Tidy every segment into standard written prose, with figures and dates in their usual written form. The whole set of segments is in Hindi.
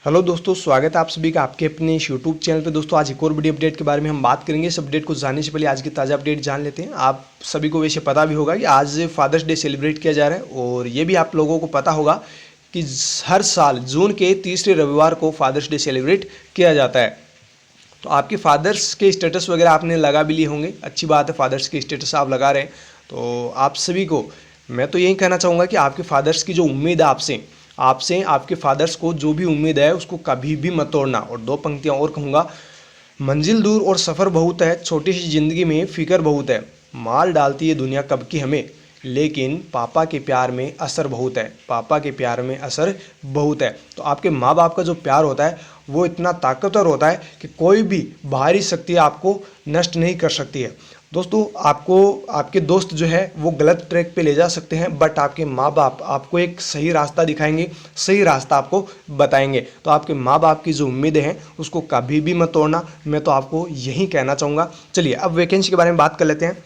हेलो दोस्तों, स्वागत है आप सभी का आपके अपने इस यूट्यूब चैनल पे। दोस्तों आज एक और बड़ी अपडेट के बारे में हम बात करेंगे। इस अपडेट को जानने से पहले आज की ताज़ा अपडेट जान लेते हैं। आप सभी को वैसे पता भी होगा कि आज फादर्स डे सेलिब्रेट किया जा रहा है, और ये भी आप लोगों को पता होगा कि हर साल जून के तीसरे रविवार को फादर्स डे सेलिब्रेट किया जाता है। तो आपके फादर्स के स्टेटस वगैरह आपने लगा भी लिए होंगे। अच्छी बात है, फादर्स के स्टेटस आप लगा रहे हैं। तो आप सभी को मैं तो यही कहना चाहूँगा कि आपके फादर्स की जो उम्मीद है आपसे आपसे आपके फादर्स को जो भी उम्मीद है उसको कभी भी मत तोड़ना। और दो पंक्तियाँ और कहूँगा, मंजिल दूर और सफ़र बहुत है, छोटी सी ज़िंदगी में फ़िक्र बहुत है, मार डालती है दुनिया कब की हमें, लेकिन पापा के प्यार में असर बहुत है, पापा के प्यार में असर बहुत है। तो आपके माँ बाप का जो प्यार होता है वो इतना ताकतवर होता है कि कोई भी बाहरी शक्ति आपको नष्ट नहीं कर सकती है। दोस्तों आपको आपके दोस्त जो है वो गलत ट्रैक पे ले जा सकते हैं, बट आपके माँ बाप आपको एक सही रास्ता दिखाएंगे, सही रास्ता आपको बताएंगे। तो आपके माँ बाप की जो उम्मीदें हैं उसको कभी भी मत तोड़ना, मैं तो आपको यही कहना चाहूँगा। चलिए अब वैकेंसी के बारे में बात कर लेते हैं।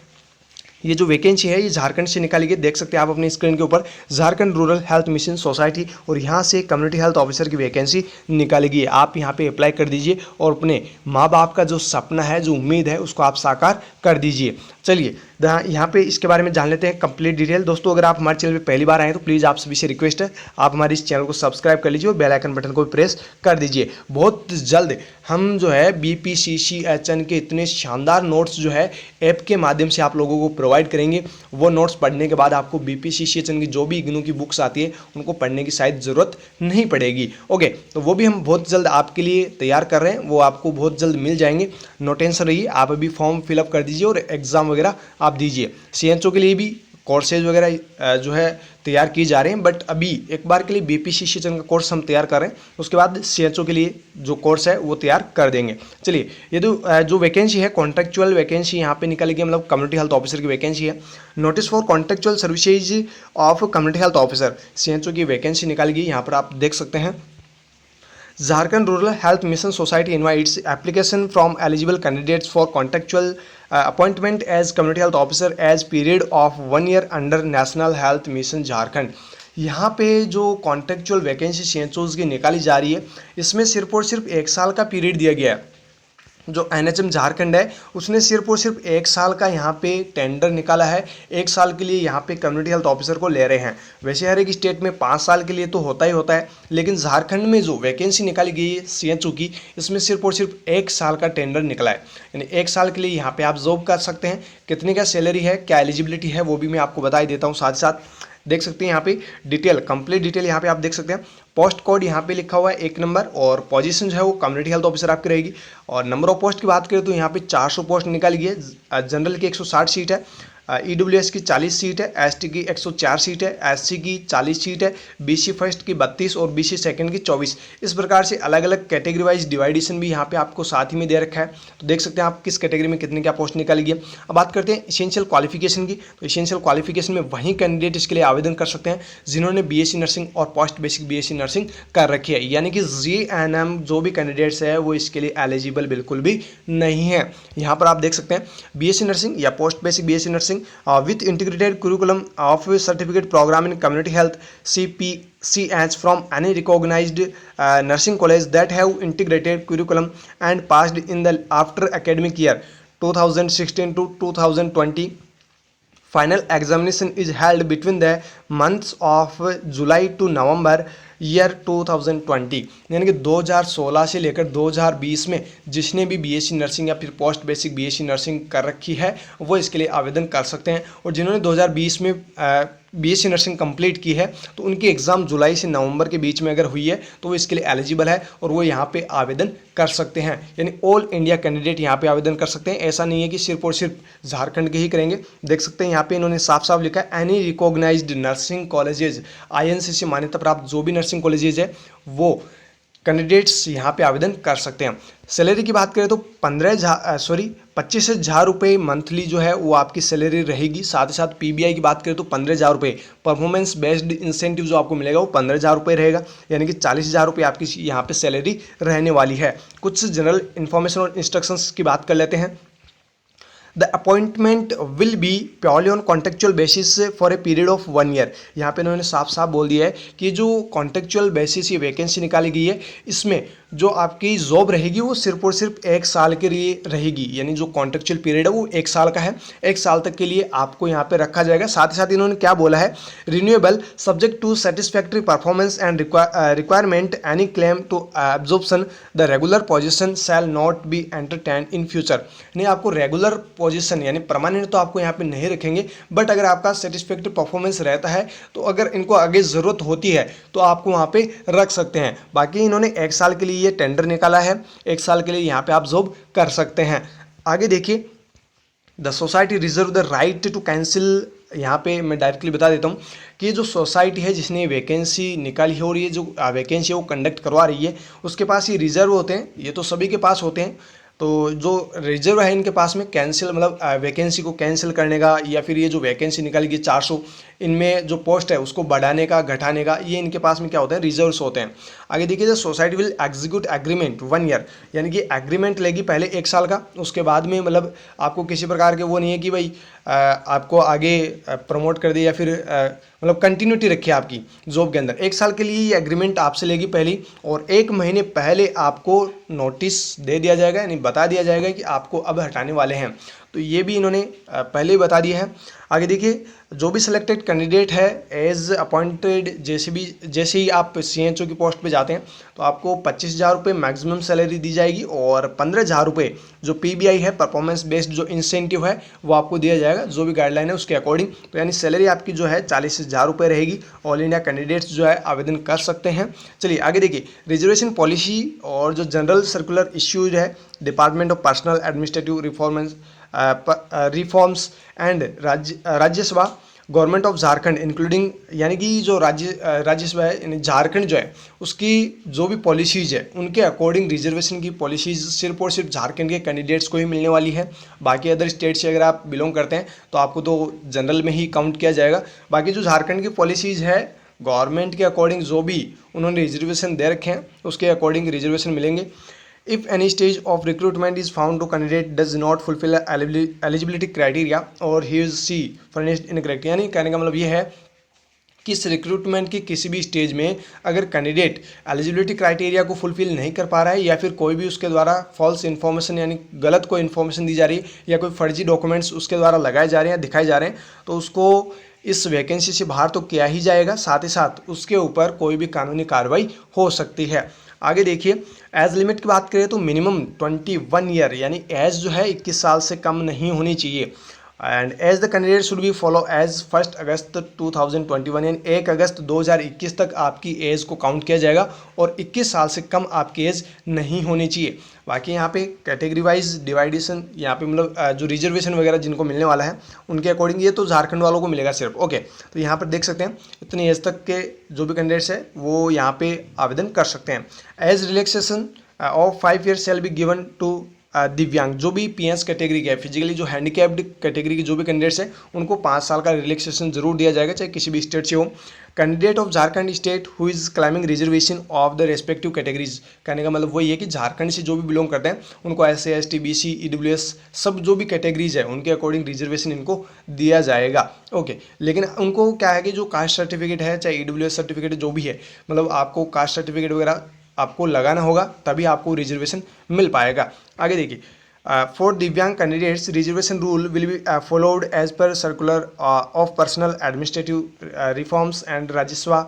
ये जो वैकेंसी है ये झारखंड से निकाली गई, देख सकते हैं आप अपनी स्क्रीन के ऊपर, Jharkhand rural health mission society, और यहाँ से कम्युनिटी हेल्थ ऑफिसर की वैकेंसी निकाली गई है। आप यहाँ पे अप्लाई कर दीजिए और अपने माँ बाप का जो सपना है, जो उम्मीद है, उसको आप साकार कर दीजिए। चलिए यहाँ पे इसके बारे में जान लेते हैं कंप्लीट डिटेल। दोस्तों अगर आप हमारे चैनल पे पहली बार आए तो प्लीज़ आप सभी से रिक्वेस्ट है, आप हमारे इस चैनल को सब्सक्राइब कर लीजिए और बेल आइकन बटन को भी प्रेस कर दीजिए। बहुत जल्द हम जो है BPCCHN के इतने शानदार नोट्स जो है ऐप के माध्यम से आप लोगों को प्रोवाइड करेंगे। वो नोट्स पढ़ने के बाद आपको BPCCHN की जो भी इग्नू की बुक्स आती है उनको पढ़ने की शायद ज़रूरत नहीं पड़ेगी। ओके, तो वो भी हम बहुत जल्द आपके लिए तैयार कर रहे हैं, वो आपको बहुत जल्द मिल जाएंगे। नो टेंशन रहिए, आप अभी फॉर्म फिलअप कर दीजिए और एग्ज़ाम वगैरह आप दीजिए। CHO के लिए भी कोर्सेज वगैरह जो है तैयार की जा रहे हैं, बट अभी एक बार के लिए BPCCHN का कोर्स हम तैयार कर रहे हैं, उसके बाद CHO के लिए जो कोर्स है वो तैयार कर देंगे। चलिए ये जो वैकेंसी है कॉन्ट्रेक्चुअल वैकेंसी यहाँ पे निकाली गई, मतलब कम्युनिटी हेल्थ ऑफिसर की वैकेंसी है। Notice for contractual services of community health officer, CHO की वैकेंसी निकाली गई, यहाँ पर आप देख सकते हैं। Jharkhand Rural Health Mission Society invites application from eligible candidates for contractual appointment as community health officer as period of 1 year under National Health Mission Jharkhand। यहाँ पे जो कॉन्ट्रेक्चुअल वैकेंसी CHOs की निकाली जा रही है, इसमें सिर्फ और सिर्फ 1 साल का पीरियड दिया गया है। जो NHM झारखंड है उसने सिर्फ और सिर्फ 1 साल का यहाँ पे टेंडर निकाला है। 1 साल के लिए यहाँ पे कम्युनिटी हेल्थ ऑफिसर को ले रहे हैं। वैसे हर एक स्टेट में 5 साल के लिए तो होता ही होता है, लेकिन झारखंड में जो वैकेंसी निकाली गई है CHO की, इसमें सिर्फ और सिर्फ 1 साल का टेंडर निकला है। यानी 1 साल के लिए यहाँ पे आप जॉब कर सकते हैं। कितने का सैलरी है, क्या एलिजिबिलिटी है, वो भी मैं आपको बता ही देता हूँ। साथ ही साथ देख सकते हैं यहाँ पे डिटेल, कंप्लीट डिटेल यहाँ पे आप देख सकते हैं। पोस्ट कोड यहाँ पे लिखा हुआ है 1 नंबर, और पोजीशन जो है वो कम्युनिटी हेल्थ ऑफिसर आपकी रहेगी। और नंबर ऑफ पोस्ट की बात करें तो यहाँ पे 400 पोस्ट निकाली गई है। जनरल की 160 सीट है, EWS की 40 सीट है, ST की 104 सीट है, SC की 40 सीट है, BC फर्स्ट की 32 और BC सेकंड की 24। इस प्रकार से अलग अलग कैटेगरी वाइज डिवाइडेशन भी यहाँ पे आपको साथ ही में दे रखा है। तो देख सकते हैं आप किस कैटेगरी में कितनी क्या पोस्ट निकाली गई है। अब बात करते हैं इसेंशियल क्वालिफिकेशन की। तो इसेंशियल क्वालिफिकेशन में वही कैंडिडेट इसके लिए आवेदन कर सकते हैं जिन्होंने BSc नर्सिंग और पोस्ट बेसिक BSc नर्सिंग कर रखी है। यानी कि GNM जो भी कैंडिडेट्स है वो इसके लिए एलिजिबल बिल्कुल भी नहीं है। यहाँ पर आप देख सकते हैं BSc नर्सिंग या post basic BSc nursing with integrated curriculum of certificate program in community health CPCH from any recognized nursing college that have integrated curriculum and passed in the after academic year 2016 to 2020. Final examination is held between the months of July to November year 2020। यानी कि 2016 से लेकर 2020 में जिसने भी BSc नर्सिंग या फिर पोस्ट बेसिक BSc नर्सिंग कर रखी है वो इसके लिए आवेदन कर सकते हैं। और जिन्होंने 2020 में BSc नर्सिंग कंप्लीट की है तो उनकी एग्ज़ाम जुलाई से नवंबर के बीच में अगर हुई है तो वो इसके लिए एलिजिबल है और वो यहाँ पे आवेदन कर सकते हैं। यानी ऑल इंडिया कैंडिडेट यहाँ पे आवेदन कर सकते हैं। ऐसा नहीं है कि सिर्फ और सिर्फ झारखंड के ही करेंगे। देख सकते हैं यहाँ पे इन्होंने साफ साफ लिखा है any recognised nursing colleges, INC से मान्यता प्राप्त जो भी नर्सिंग कॉलेजेज है वो कैंडिडेट्स यहाँ पे आवेदन कर सकते हैं। सैलरी की बात करें तो 25,000 रुपये मंथली जो है वो आपकी सैलरी रहेगी। साथ ही साथ PBI की बात करें तो 15,000 रुपये, परफॉर्मेंस बेस्ड इंसेंटिव जो आपको मिलेगा वो 15,000 रुपये रहेगा। यानी कि 40,000 रुपये आपकी यहाँ पे सैलरी रहने वाली है। कुछ जनरल इन्फॉर्मेशन और इंस्ट्रक्शंस की बात कर लेते हैं। The appointment will be purely on contractual basis for a period of 1 year. यहाँ पे इन्होंने साफ साफ बोल दिया है कि जो कॉन्टेक्चुअल बेसिस ये वैकेंसी निकाली गई है, इसमें जो आपकी जॉब रहेगी वो सिर्फ और सिर्फ 1 साल के लिए रहेगी, यानी जो कॉन्टेक्चुअल पीरियड है वो 1 साल का है। 1 साल तक के लिए आपको यहाँ पे रखा जाएगा। साथ ही साथ इन्होंने क्या बोला है, renewable subject to satisfactory performance and requirement any claim to absorption the regular position shall not be entertain in future. नहीं, आपको रेगुलर पोजीशन यानी परमानेंट तो आपको यहाँ पे नहीं रखेंगे, बट अगर आपका सेटिस्फैक्ट्री परफॉर्मेंस रहता है तो अगर इनको आगे ज़रूरत होती है तो आपको वहाँ पे रख सकते हैं। बाकी इन्होंने 1 साल के लिए ये टेंडर निकाला है, 1 साल के लिए यहाँ पे आप जॉब कर सकते हैं। आगे देखिए, the society reserve the right to cancel. यहाँ पे मैं डायरेक्टली बता देता हूँ कि जो सोसाइटी है जिसने वैकेंसी निकाली है और ये जो वैकेंसी है वो कंडक्ट करवा रही है, उसके पास ये रिजर्व होते हैं, ये तो सभी के पास होते हैं। तो जो रिजर्व है इनके पास में कैंसिल मतलब वैकेंसी को कैंसिल करने का, या फिर ये जो वैकेंसी निकाली गई 400, इनमें जो पोस्ट है उसको बढ़ाने का घटाने का, ये इनके पास में क्या होता है, रिजर्व्स होते हैं। आगे देखिए, the society will execute agreement 1 year, यानी कि एग्रीमेंट लेगी पहले 1 साल का, उसके बाद में मतलब आपको किसी प्रकार के वो नहीं है कि भाई आपको आगे प्रमोट कर दे या फिर मतलब कंटिन्यूटी रखिए आपकी जॉब के अंदर। 1 साल के लिए ये एग्रीमेंट आपसे लेगी पहली, और 1 महीने पहले आपको नोटिस दे दिया जाएगा, यानी बता दिया जाएगा कि आपको अब हटाने वाले हैं। तो ये भी इन्होंने पहले ही बता दिया है। आगे देखिए, जो भी सिलेक्टेड कैंडिडेट है एज अपॉइंटेड, जैसे ही आप CHO की पोस्ट पे जाते हैं तो आपको 25,000 रुपये मैक्सिमम सैलरी दी जाएगी, और 15,000 रुपये जो PBI है, परफॉर्मेंस बेस्ड जो इंसेंटिव है, वो आपको दिया जाएगा जो भी गाइडलाइन है उसके अकॉर्डिंग। तो यानी सैलरी आपकी जो है 40,000 रुपये रहेगी। ऑल इंडिया कैंडिडेट्स जो है आवेदन कर सकते हैं। चलिए आगे देखिए, रिजर्वेशन पॉलिसी और जो जनरल सर्कुलर इश्यूज है department of personnel administrative reforms and Rajya Sabha government of Jharkhand including, यानी कि जो राज्यसभा है यानी झारखंड जो है उसकी जो भी पॉलिसीज़ है उनके अकॉर्डिंग रिजर्वेशन की पॉलिसीज़ सिर्फ और सिर्फ झारखंड के कैंडिडेट्स को ही मिलने वाली है। बाकी अदर स्टेट से अगर आप बिलोंग करते हैं तो आपको तो जनरल में ही काउंट किया जाएगा। बाकी जो झारखंड की पॉलिसीज़ है गवर्नमेंट के अकॉर्डिंग जो भी उन्होंने रिजर्वेशन दे रखे हैं उसके अकॉर्डिंग रिजर्वेशन मिलेंगे। If any stage of recruitment is found to candidate does not fulfill eligibility criteria or he is she furnished incorrect, यानी कहने का मतलब ये है कि इस रिक्रूटमेंट की किसी भी स्टेज में अगर कैंडिडेट एलिजिबिलिटी क्राइटेरिया को फुलफिल नहीं कर पा रहा है, या फिर कोई भी उसके द्वारा फॉल्स इन्फॉर्मेशन यानी गलत कोई इन्फॉर्मेशन दी जा रही है, या कोई फर्जी डॉक्यूमेंट्स उसके द्वारा लगाए जा रहे हैं, दिखाए जा रहे हैं, तो उसको इस वैकेंसी से बाहर तो किया ही जाएगा, साथ ही साथ उसके ऊपर कोई भी कानूनी कार्रवाई हो सकती है। आगे देखिए, एज लिमिट की बात करें तो मिनिमम 21 ईयर, यानी एज जो है 21 साल से कम नहीं होनी चाहिए। And age the candidate should be follow as 1 August 2021, यानी 1 अगस्त 2021 तक आपकी एज को काउंट किया जाएगा, और 21 साल से कम आपकी एज नहीं होनी चाहिए। बाकी यहाँ पे कैटेगरी वाइज डिवाइडेशन, यहाँ पे मतलब जो रिजर्वेशन वगैरह जिनको मिलने वाला है उनके अकॉर्डिंग, ये तो झारखंड वालों को मिलेगा सिर्फ। ओके, तो यहाँ पर देख सकते हैं इतनी एज तक के जो भी कैंडिडेट्स है वो यहाँ पे आवेदन कर सकते हैं। Age relaxation of 5 year shall be given to divyang, जो भी PS कैटेगरी के है, फिजिकली जो हैंडीकैप्ड कैटेगरी के जो भी कैंडिडेट्स हैं उनको 5 साल का रिलैक्सेशन जरूर दिया जाएगा, चाहे किसी भी स्टेट से हो। Candidate of Jharkhand state who is climbing reservation of the respective categories, कहने का मतलब वही है कि झारखंड से जो भी बिलोंग करते हैं उनको SC ST BC EWS सब जो भी कैटेगरीज है उनके अकॉर्डिंग रिजर्वेशन इनको दिया जाएगा। ओके, लेकिन उनको क्या है कि जो कास्ट सर्टिफिकेट है, चाहे EWS सर्टिफिकेट जो भी है, मतलब आपको कास्ट सर्टिफिकेट वगैरह आपको लगाना होगा तभी आपको रिजर्वेशन मिल पाएगा। आगे देखिए, फॉर दिव्यांग candidates reservation rule will be followed as per circular of personnel administrative reforms and Rajya Sabha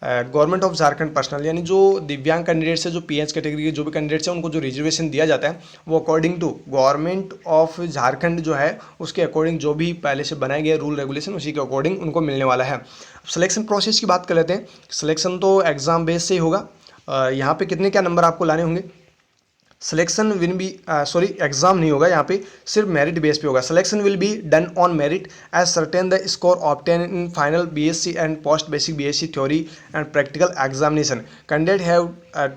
government of Jharkhand personnel, यानी जो दिव्यांग कैंडिडेट्स है, जो PH कैटेगरी के जो भी कैंडिडेट्स हैं उनको जो रिजर्वेशन दिया जाता है वो according to government of Jharkhand जो है उसके अकॉर्डिंग जो भी पहले से बनाए गए रूल रेगुलेशन उसी के अकॉर्डिंग उनको मिलने वाला है। अब सिलेक्शन प्रोसेस की बात कर लेते हैं। सिलेक्शन तो एग्जाम बेस से ही होगा। यहाँ पे कितने क्या नंबर आपको लाने होंगे, सिलेक्शन विल बी एग्जाम नहीं होगा, यहाँ पे सिर्फ मेरिट बेस पे होगा। Selection will be done on merit as certain the score obtain in final BSc and post basic BSc theory and practical examination. Candidate have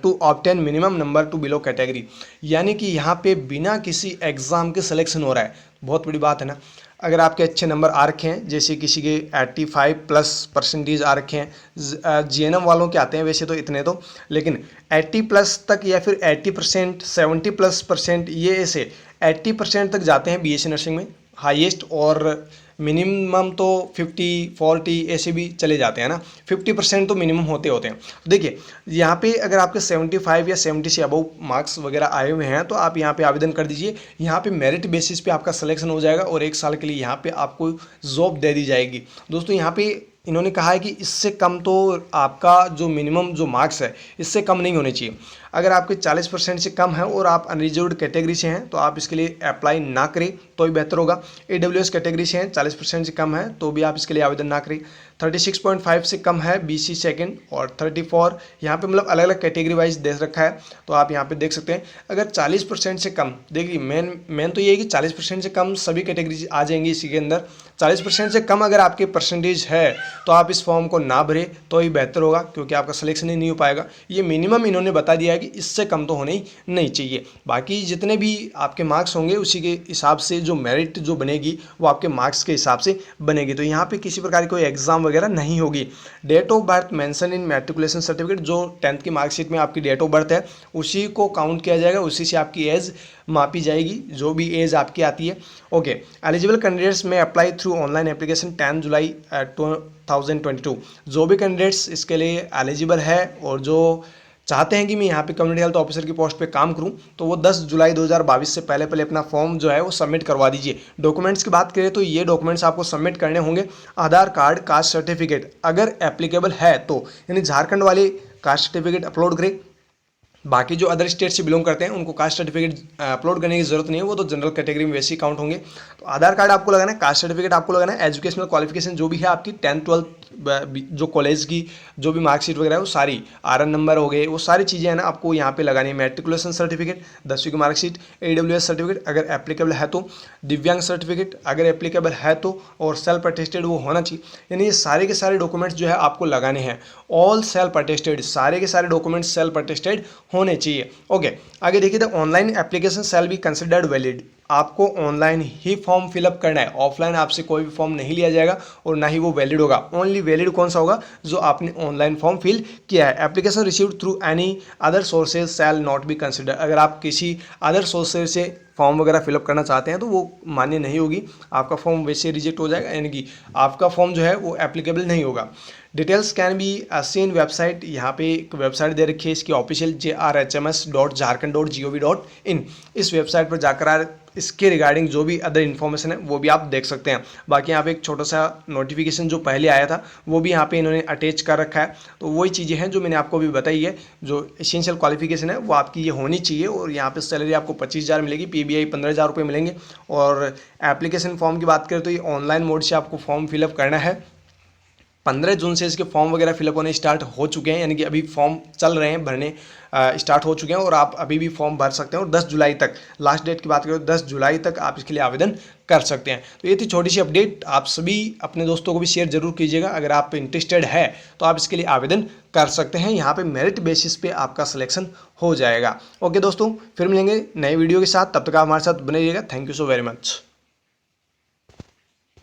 to obtain minimum number to below category, यानी कि यहाँ पे बिना किसी एग्जाम के सिलेक्शन हो रहा है, बहुत बड़ी बात है ना। अगर आपके अच्छे नंबर आ रखे हैं, जैसे किसी के 85+ % आ रखे हैं, जीएनएम वालों के आते हैं वैसे तो इतने तो, लेकिन 80+ तक या फिर 80%, 70+%, ये ऐसे 80% तक जाते हैं बीएससी नर्सिंग में हाईएस्ट, और मिनिमम तो 50-40 ऐसे भी चले जाते हैं ना, 50% तो मिनिमम होते हैं। तो देखिए यहाँ पे अगर आपके 75 या 70 से अबव मार्क्स वगैरह आए हुए हैं तो आप यहाँ पे आवेदन कर दीजिए। यहाँ पे मेरिट बेसिस पे आपका सिलेक्शन हो जाएगा और 1 साल के लिए यहाँ पे आपको जॉब दे दी जाएगी। दोस्तों यहाँ पे इन्होंने कहा है कि इससे कम तो आपका जो मिनिमम जो मार्क्स है इससे कम नहीं होने चाहिए। अगर आपके 40% से कम है और आप अनरिजर्व्ड कैटेगरी से हैं तो आप इसके लिए अप्लाई ना करें तो ही बेहतर होगा। AWS कैटेगरी से हैं, 40% से कम है तो भी आप इसके लिए आवेदन ना करें। 36.5 से कम है BC सेकेंड, और 34 यहाँ पे मतलब अलग अलग कैटेगरी वाइज दे रखा है, तो आप यहाँ पे देख सकते हैं। अगर 40% से कम, देखिए मेन तो ये है कि 40% से कम सभी कैटेगरी आ जाएंगी इसी के अंदर। 40% से कम अगर आपके परसेंटेज है तो आप इस फॉर्म को ना भरें तो ही बेहतर होगा, क्योंकि आपका सिलेक्शन ही नहीं हो पाएगा। ये मिनिमम इन्होंने बता दिया है कि इससे कम तो होने ही नहीं चाहिए। बाकी जितने भी आपके मार्क्स होंगे उसी के हिसाब से जो मेरिट जो बनेगी वो आपके मार्क्स के हिसाब से बनेगी। तो यहाँ पे किसी प्रकार की कोई एग्जाम वगैरह नहीं होगी। Date of birth mention in matriculation certificate, जो 10th की मार्कशीट में आपकी डेट ऑफ बर्थ है उसी को काउंट किया जाएगा, उसी से आपकी एज मापी जाएगी, जो भी एज आपकी आती है। ओके, एलिजिबल कैंडिडेट्स में अप्लाई थ्रू ऑनलाइन एप्लीकेशन 10 जुलाई 2022। जो भी कैंडिडेट्स इसके लिए एलिजिबल है और जो चाहते हैं कि मैं यहाँ पे कम्युनिटी हेल्थ ऑफिसर की पोस्ट पे काम करूँ तो वो 10 जुलाई 2022 से पहले अपना फॉर्म जो है वो सबमिट करवा दीजिए। डॉक्यूमेंट्स की बात करें तो ये डॉक्यूमेंट्स आपको सबमिट करने होंगे। आधार कार्ड, कास्ट सर्टिफिकेट अगर एप्लीकेबल है तो, यानी झारखंड वाले कास्ट सर्टिफिकेट अपलोड करें। बाकी जो अदर स्टेट से बिलोंग करते हैं उनको कास्ट सर्टिफिकेट अपलोड करने की जरूरत नहीं है, वो तो जनरल कैटेगरी में वैसे ही काउंट होंगे। तो आधार कार्ड आपको लगाना है, कास्ट सर्टिफिकेट आपको लगाना है, एजुकेशनल क्वालिफिकेशन जो भी है आपकी 10th 12th जो कॉलेज की जो भी मार्कशीट वगैरह है वो सारी, RN नंबर हो गए, वो सारी चीज़ें हैं ना आपको यहाँ पे लगानी है। मैट्रिकुलेशन सर्टिफिकेट, 10वीं की मार्कशीट, AWS सर्टिफिकेट अगर एप्लीकेबल है तो, दिव्यांग सर्टिफिकेट अगर एप्लीकेबल है तो, और सेल्फ अटेस्टेड वो होना चाहिए। यानी ये सारे के सारे डॉक्यूमेंट्स जो है आपको लगाने हैं। ऑल सेल्फ अटेस्टेड, सारे के सारे डॉक्यूमेंट्स सेल्फ अटेस्टेड होने चाहिए। ओके, आगे देखिए, the online application shall be considered valid. आपको ऑनलाइन ही फॉर्म फिलअप करना है, ऑफलाइन आपसे कोई भी फॉर्म नहीं लिया जाएगा और ना ही वो वैलिड होगा। ओनली वैलिड कौन सा होगा, जो आपने ऑनलाइन फॉर्म फिल किया है। Application received through any other sources shell not be consider. अगर आप किसी अदर सोर्सेज से फॉर्म वगैरह फिलअप करना चाहते हैं तो वो मान्य नहीं होगी, आपका फॉर्म वैसे रिजेक्ट हो जाएगा, यानी कि आपका फॉर्म जो है वो एप्लीकेबल नहीं होगा। Details can be seen website, यहाँ पे एक वेबसाइट दे रखी है इसकी ऑफिशियल JRHMS.jharkhand.gov.in। इस वेबसाइट पर जाकर इसके रिगार्डिंग जो भी अदर इन्फॉर्मेशन है वो भी आप देख सकते हैं। बाकी यहाँ पे एक छोटा सा नोटिफिकेशन जो पहले आया था वो भी यहाँ पे इन्होंने अटैच कर रखा है। तो वही चीज़ें हैं जो मैंने आपको अभी बताई है। जो एसेंशियल क्वालिफिकेशन है वो आपकी ये होनी चाहिए, और यहाँ पे सैलरी आपको 25,000 मिलेगी, PBI 15,000 रुपये मिलेंगे। और एप्लीकेशन फॉर्म की बात करें तो ये ऑनलाइन मोड से आपको फॉर्म फिलअप करना है। 15 जून से इसके फॉर्म वगैरह फिलअप होने स्टार्ट हो चुके हैं, यानी कि अभी फॉर्म चल रहे हैं, भरने स्टार्ट हो चुके हैं, और आप अभी भी फॉर्म भर सकते हैं। और 10 जुलाई तक, लास्ट डेट की बात करें तो 10 जुलाई तक आप इसके लिए आवेदन कर सकते हैं। तो ये थी छोटी सी अपडेट, आप सभी अपने दोस्तों को भी शेयर जरूर कीजिएगा। अगर आप इंटरेस्टेड है तो आप इसके लिए आवेदन कर सकते हैं, यहाँ पे मेरिट बेसिस पे आपका सिलेक्शन हो जाएगा। ओके दोस्तों, फिर मिलेंगे नए वीडियो के साथ, तब तक आप हमारे साथ बने रहिएगा। Thank you so very much.